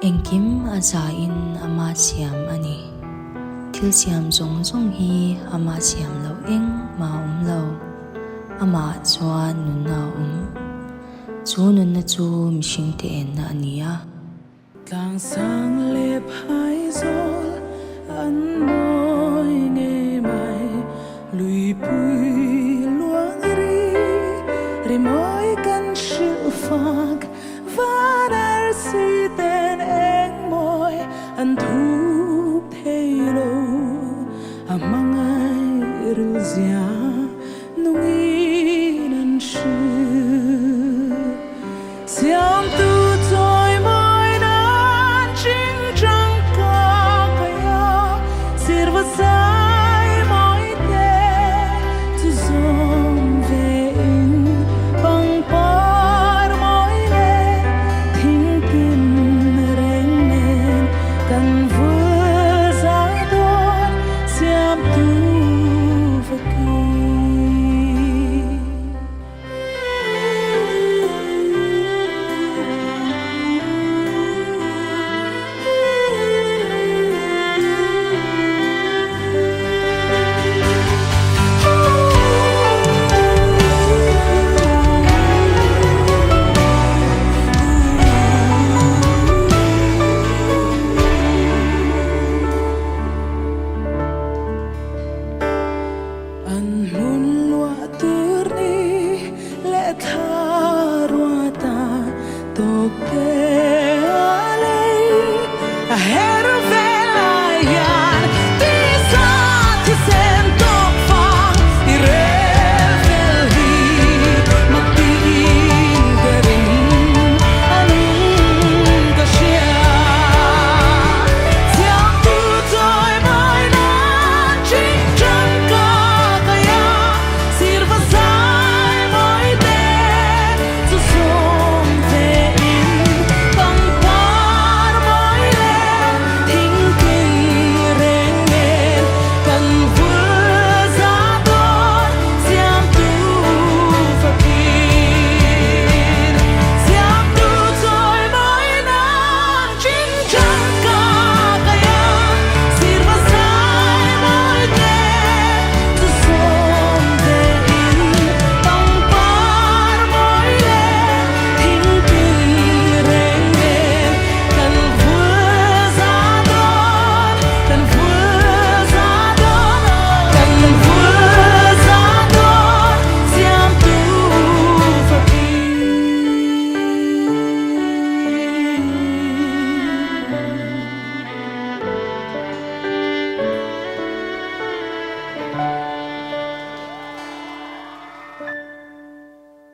Engkim azain ama siam ani thil siam zong zong hi ama siam lo eng ma lo ama chuan nun na chu nun na chu mihring te en na ania tlang sang le phai zol an moi nge mai lui pui luang ri moi kan shil fak van si ten eng moi an thu